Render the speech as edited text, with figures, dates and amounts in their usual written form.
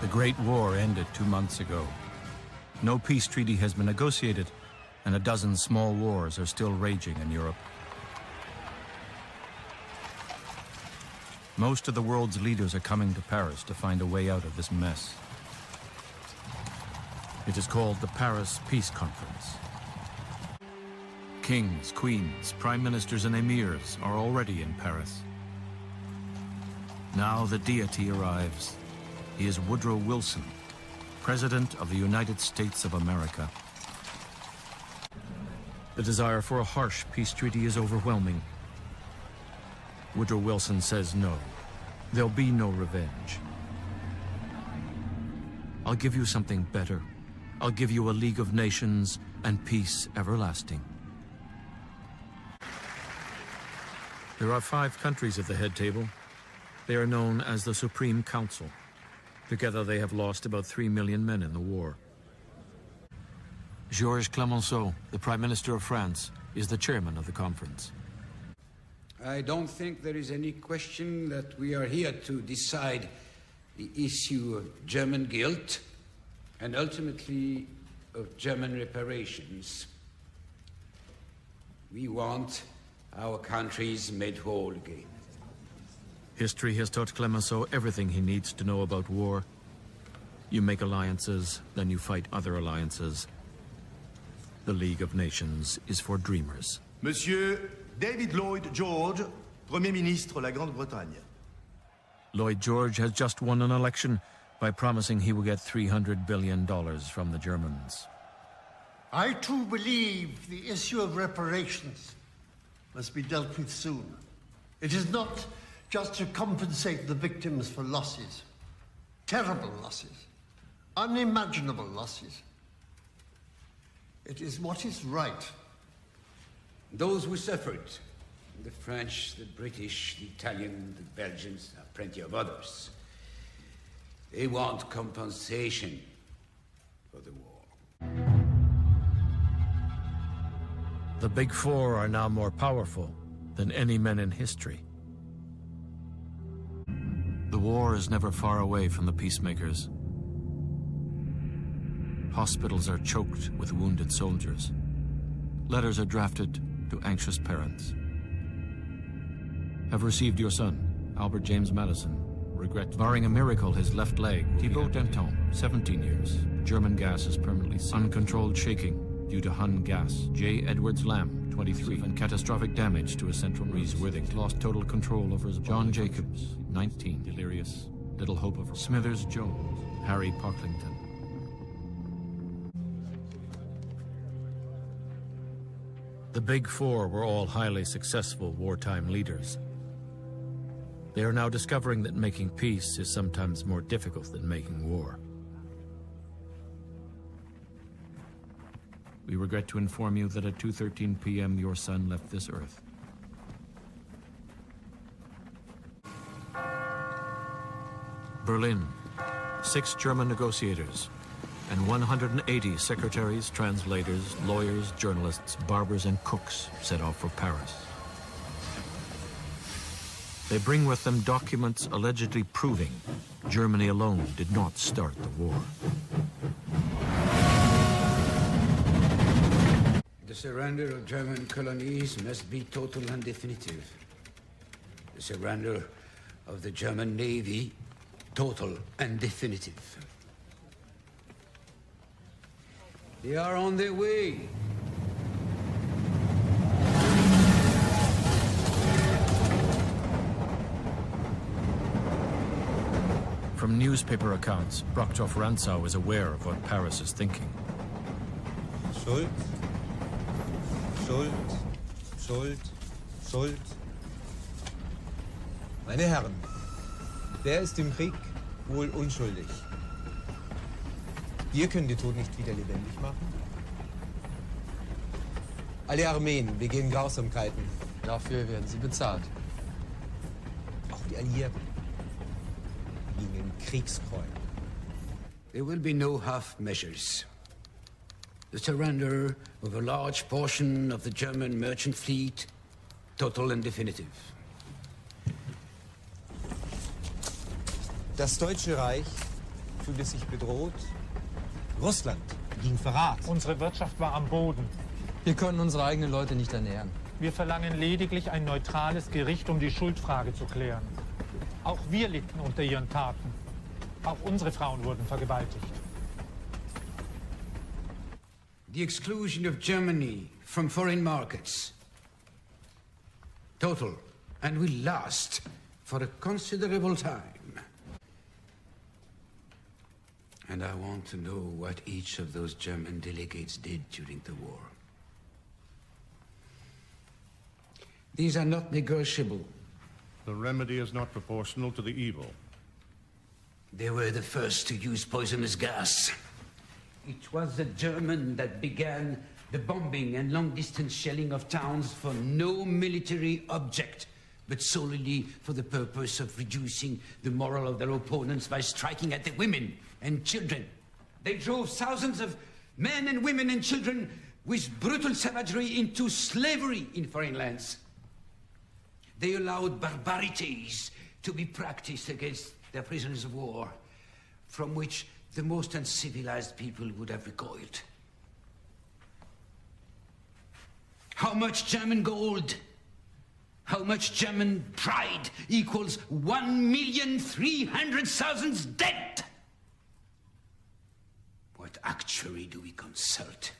The Great War ended 2 months ago. No peace treaty has been negotiated, and a dozen small wars are still raging in Europe. Most of the world's leaders are coming to Paris to find a way out of this mess. It is called the Paris Peace Conference. Kings, queens, prime ministers, and emirs are already in Paris. Now the deity arrives. He is Woodrow Wilson, President of the United States of America. The desire for a harsh peace treaty is overwhelming. Woodrow Wilson says no. There'll be no revenge. I'll give you something better. I'll give you a League of Nations and peace everlasting. There are 5 countries at the head table. They are known as the Supreme Council. Together they have lost about 3 million men in the war. Georges Clemenceau, the Prime Minister of France, is the chairman of the conference. I don't think there is any question that we are here to decide the issue of German guilt and ultimately of German reparations. We want our countries made whole again. History has taught Clemenceau everything he needs to know about war. You make alliances, then you fight other alliances. The League of Nations is for dreamers. Monsieur David Lloyd George, Premier Ministre la Grande-Bretagne. Lloyd George has just won an election by promising he will get $300 billion from the Germans. I too believe the issue of reparations must be dealt with soon. It is not just to compensate the victims for losses, terrible losses, unimaginable losses. It is what is right. Those who suffered, the French, the British, the Italian, the Belgians, and plenty of others, they want compensation for the war. The Big Four are now more powerful than any men in history. The war is never far away from the peacemakers. Hospitals are choked with wounded soldiers. Letters are drafted to anxious parents. Have received your son, Albert James Madison. Regret, barring a miracle, his left leg. Thibaut Danton, 17 years. German gas is permanently seized. Uncontrolled shaking due to Hun gas. J. Edwards Lamb, 23, and catastrophic damage to his central nervous. Worthington lost total control over his body. John Jacobs, 19, delirious. Little hope of Smithers Jones, Harry Pocklington. The Big Four were all highly successful wartime leaders. They are now discovering that making peace is sometimes more difficult than making war. We regret to inform you that at 2:13 p.m. your son left this earth. Berlin, 6 German negotiators and 180 secretaries, translators, lawyers, journalists, barbers, and cooks set off for Paris. They bring with them documents allegedly proving Germany alone did not start the war. The surrender of German colonies must be total and definitive. The surrender of the German Navy, total and definitive. They are on their way. From newspaper accounts, Brockdorff-Rantzau is aware of what Paris is thinking. Schuld, Schuld, Schuld, Schuld. Meine Herren, wer ist im Krieg wohl unschuldig? Wir können den Tod nicht wieder lebendig machen. Alle Armeen begehen Grausamkeiten. Dafür werden sie bezahlt. Auch die Alliierten begingen Kriegskreuen. There will be no half measures. The surrender of a large portion of the German merchant fleet, total and definitive. Das Deutsche Reich fühlte sich bedroht. Russland ging Verrat. Unsere Wirtschaft war am Boden. Wir können unsere eigenen Leute nicht ernähren. Wir verlangen lediglich ein neutrales Gericht, um die Schuldfrage zu klären. Auch wir litten unter ihren Taten. Auch unsere Frauen wurden vergewaltigt. The exclusion of Germany from foreign markets. Total, and will last for a considerable time. And I want to know what each of those German delegates did during the war. These are not negotiable. The remedy is not proportional to the evil. They were the first to use poisonous gas. It was the German that began the bombing and long-distance shelling of towns for no military object, but solely for the purpose of reducing the morale of their opponents by striking at the women and children. They drove thousands of men and women and children with brutal savagery into slavery in foreign lands. They allowed barbarities to be practiced against their prisoners of war, from which the most uncivilized people would have recoiled. How much German gold, how much German pride equals 1,300,000 dead? What actuary do we consult?